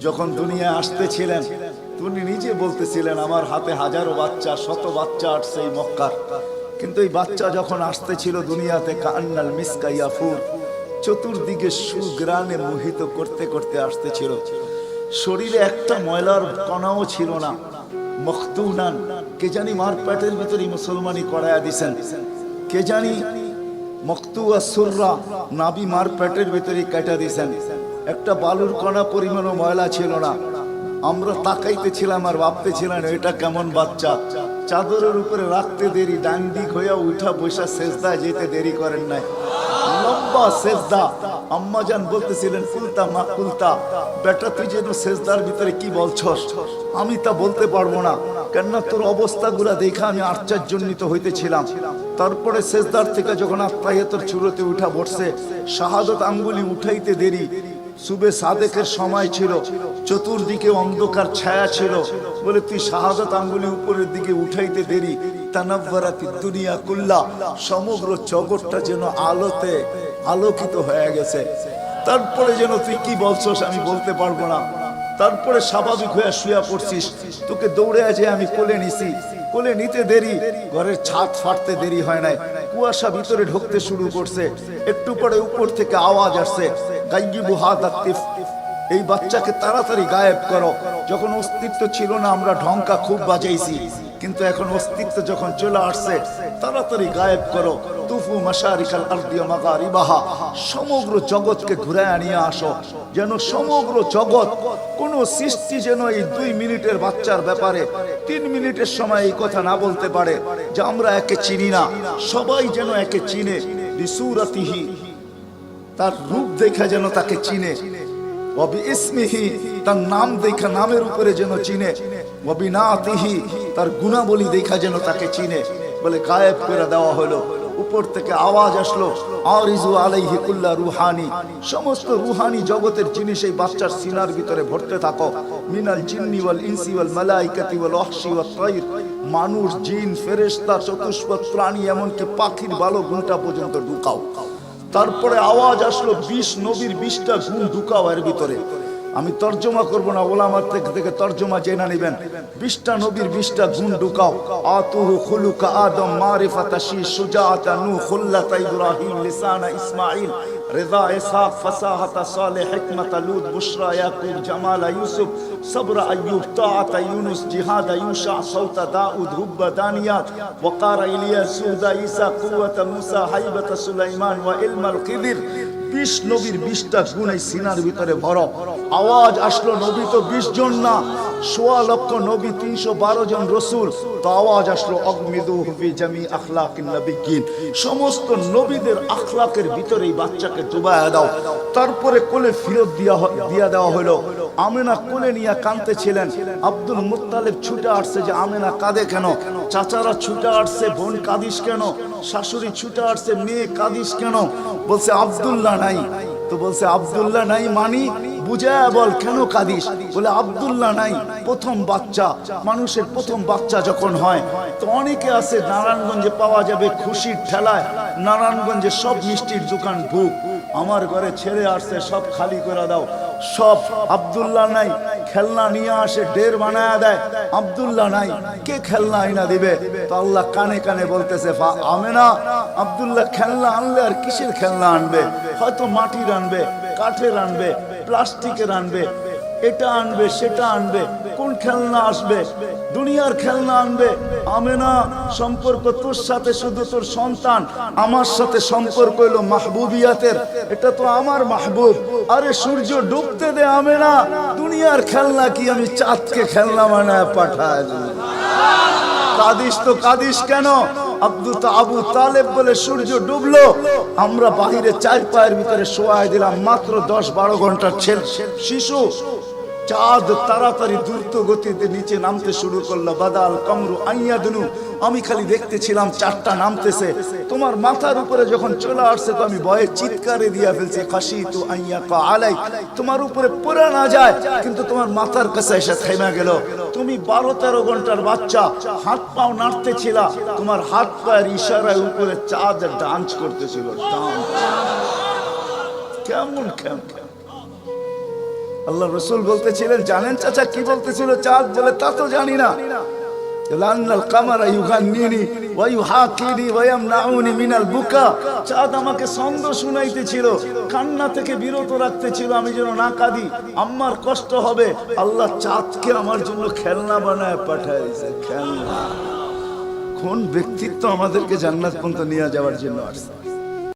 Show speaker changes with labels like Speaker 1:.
Speaker 1: যখন দুনিয়া আসতেছিলেন তিনি নিজে বলতেছিলেন আমার হাতে হাজারো বাচ্চা, শত বাচ্চা আসছে এই মক্কার, কিন্তু এই বাচ্চা যখন আসতেছিল দুনিয়াতে কান্নাল মিসকা ইয়াফুর, চতুর্দিকে সুগ্রানে মোহিত করতে করতে আসতেছিল। শরীরে একটা ময়লার কণাও ছিল না। মখতুনান, কে জানি মার পেটের ভিতরে মুসলমানি করায়া দিছেন, কে জানি মখতুয়া সুররা, নাবি মার পেটের ভিতরে কাটা দিছেন। একটা বালুর কণা পরিমাণও ময়লা ছিল না। আমরা তাকাইতেছিলাম আর ভাবতেছিলাম এটা কেমন বাচ্চা। চাদরের উপরে রাখতে দেরি, ডান দিক হইয়া উঠা বসা সেজদায় যেতে দেরি করেন নাই, লম্বা সেজদা। আম্মা জান বলতেছিলেন কুলতা মা কুলতা, বেটা তুই যেন সেজদার ভিতরে কি বলছস, আমি তা বলতে পারবো না, কেননা তোর অবস্থাগুলা দেখে আমি আশ্চর্যান্বিত হইতেছিলাম। তারপরে সেজদার থেকে যখন আত্মাহিয়াতের চূড়াতে উঠা বসছে, শাহাদত আঙ্গুলি উঠাইতে দেরি। সুবে সাদেকের সময় ছিল, চতুর্দিকে অন্ধকার ছায়া ছিল, বলে তুই শাহাদত আঙ্গুলি উপরের দিকে উঠাইতে দেরি। তানাব্বারাতি দুনিয়া কুল্লা, সমগ্র জগৎটা যেন আলোতে আলোকিত হয়ে গেছে। তারপরে যেন তুই কি বলছস আমি বলতে পারবো না। তারপরে স্বাভাবিক হয়ে শুয়া পড়ছিস, তোকে দৌড়ে আছে আমি কোলে নিছি। কোলে নিতে দেরি, ঘরের ছাদ ফাটতে দেরি হয় নাই, কুয়াশা ভিতরে ঢুকতে শুরু করছে। একটু পরে উপর থেকে আওয়াজ আসছে, গাইয়িবু হাদা তিফ, এই বাচ্চাকে তাড়াতাড়ি গায়েব করো। যখন অস্তিত্ব ছিল না আমরা ঢঙ্কা খুব বাজাইছি, কিন্তু এখন অস্তিত্ব যখন চলে আসছে, তাড়াতাড়ি গায়েব করো। তুফু মাশারিকাল আরদি ওয়া মাগারিবাহা, সমগ্র জগৎকে ঘুরায় নিয়ে আসো। যেন সমগ্র জগৎ, কোন সৃষ্টি যেন এই 2 মিনিটের বাচ্চার ব্যাপারে 3 মিনিটের সময় এই কথা না বলতে পারে যে আমরা একে চিনি না। সবাই যেন একে চিনে, বিসুরাতিহি, তার রূপ দেখা যেন তাকে চিনে, ওয়াবি ইসমিহি, তার নাম দেখা নামের উপরে যেন চিনে, ওয়াবি নাতিহি, তার গুণাবলী দেখা যেন তাকে চিনে। বলে গায়েব করে দেওয়া হলো। উপর থেকে আওয়াজ আসলো, আরিজু আলাইহি কুল্লা রুহানি, সমস্ত রুহানি জগতের জিনিস এই বাচ্চার সিনার ভিতরে ভরতে থাকো। মিনাল জিন্নি ওয়াল ইনসি ওয়াল মালাইকাতি ওয়াল ওয়াহশি ওয়াত তাইর, মানুষ, জিন, ফেরেশতা, চতুষ্পদ প্রাণী, এমনকি পাখির বালো গুণটা পর্যন্ত ঢুকাও। তারপরে আওয়াজ আসলো 20 নবীর 20টা গুণ ঢুকাও এর ভিতরে। আমি তর্জমা করব না, ওলামার থেকে তর্জমা জেনে নেবেন। 20টা নবীর 20টা গুণ ঢুকাও। আতুহু খুলুকা আদম, মারিফাতা শি, সুজাআতা নূহ, খুল্লাতা ইব্রাহিম, লিসানা ইসমাঈল, রিদা ইসহাক, ফাসাহাতা সালেহ, হিকমাতা লূত, বুশরা ইয়াকুব, জামালা ইউসুফ, সবরা আইয়ুব, তাআতা ইউনুস, জিহাদা ইউশা, সাউতা দাউদ, হুব্বা দানিয়াত, ওয়াকারা ইলিয়াস, সুদা ঈসা, কুওয়াতা মুসা, হাইবাতা সুলাইমান ওয়া ইলমাল খিদির। 20 নবীর 20টা গুণ এই সিনার ভিতরে ভরো। আওয়াজ আসলো, নবী তো 20 জন না, 1.25 লক্ষ নবী, 312 জন রসুল। তো আওয়াজ আসলো, অগমিদুহু ফি জামি আখলাকিন নবিয়্যিন, সমস্ত নবীদের আখলাকের ভিতরে এই বাচ্চাকে ডুবায়া দাও। তারপরে কোলে ফিরত দিয়া দেওয়া হলো। আমেনা কোলে নিয়ে কাঁদতেছিলেন। আব্দুল মুত্তালিব ছুটে আসছে যে আমেনা কাঁদে কেন? চাচারা ছুটে আসছে, বোন কাঁদিস কেন? শাশুড়ি ছুটে আসছে, মেয়ে কাঁদিস কেন? বলছে আব্দুল্লাহ নাই। তো বলছে আব্দুল্লাহ নাই মানি বুঝায় বল, কেন কাঁদিস? বলে আব্দুল্লাহ নাই, প্রথম বাচ্চা, মানুষের প্রথম বাচ্চা যখন হয় তো অনেকে আছে নারায়ণগঞ্জে পাওয়া যাবে খুশির ঠেলায়, নারায়ণগঞ্জে সব মিষ্টির দোকান বুক, আমার ঘরে ছেড়ে আসছে সব খালি করে দাও, সব আব্দুল্লাহ নাই। খেলনা নিয়ে আসে, ঢের বানায় দেয়, আব্দুল্লাহ নাই, কে খেলনা আইনা দিবে? তো আল্লাহ কানে কানে বলতেছে, আমেনা আব্দুল্লাহ খেলনা আনলে আর কিসের খেলনা আনবে? হয়তো মাটির আনবে, কাঠের আনবে, প্লাস্টিকের আনবে, এটা আনবে, সেটা আনবে, কোন খেলনা আসবে? দুনিয়ার খেলনা আনবে। আমেনা সম্পর্ক তোর সাথে শুধু তোর সন্তান, আমার সাথে সম্পর্ক হলো মাহবুবিয়াতের, এটা তো আমার মাহবুব। আরে সূর্য ডুবতে দে আমেনা, দুনিয়ার খেলনা কি আমি চাঁদকে খেলনা বানায় পাঠায়? কাদিস তো কাদিস কেন? আবু তালেব বলে সূর্য ডুবলো, আমরা বাহিরে 4 পায়ের ভিতরে শোয়াই দিলাম, মাত্র 10-12 ঘন্টার শিশু। চাঁদ তাড়াতাড়ি দ্রুত গতিতে নিচে নামতে শুরু করলো। বাদাল কামরু আইয়াদনু, আমি খালি দেখতেছিলাম 4টা নামতেছে। তোমার মাথার উপরে যখন চলে আসছে তো আমি ভয়ে চিৎকারে দিয়া ফেলছি, খাশিতু আইয়াকা আলাই, তোমার উপরে পড়ে না যায়, কিন্তু তোমার মাথার কাছে এসে থেমে গেল। তুমি 12-13 ঘন্টার বাচ্চা, হাত পাও নাড়তেছিলা, তোমার হাত পায়ের ইশারায় উপরে চাঁদ ডান্স করতেছিল। কেমন কেমন আল্লাহ রসুল বলতেছিলেন, জানেন চাচা কি বলতেছিল চাঁদ? বলে তা তো জানি না। চাঁদ আমাকে ছন্দ শুনাইতেছিল, কান্না থেকে বিরত রাখতেছিল আমি যেন না কাঁদি, আম্মার কষ্ট হবে। আল্লাহ চাঁদকে আমার জন্য খেলনা বানায় পাঠাইছে। খেলনা। কোন ব্যক্তিত্ব আমাদেরকে জান্নাত পর্যন্ত নিয়ে যাওয়ার জন্য আসছে।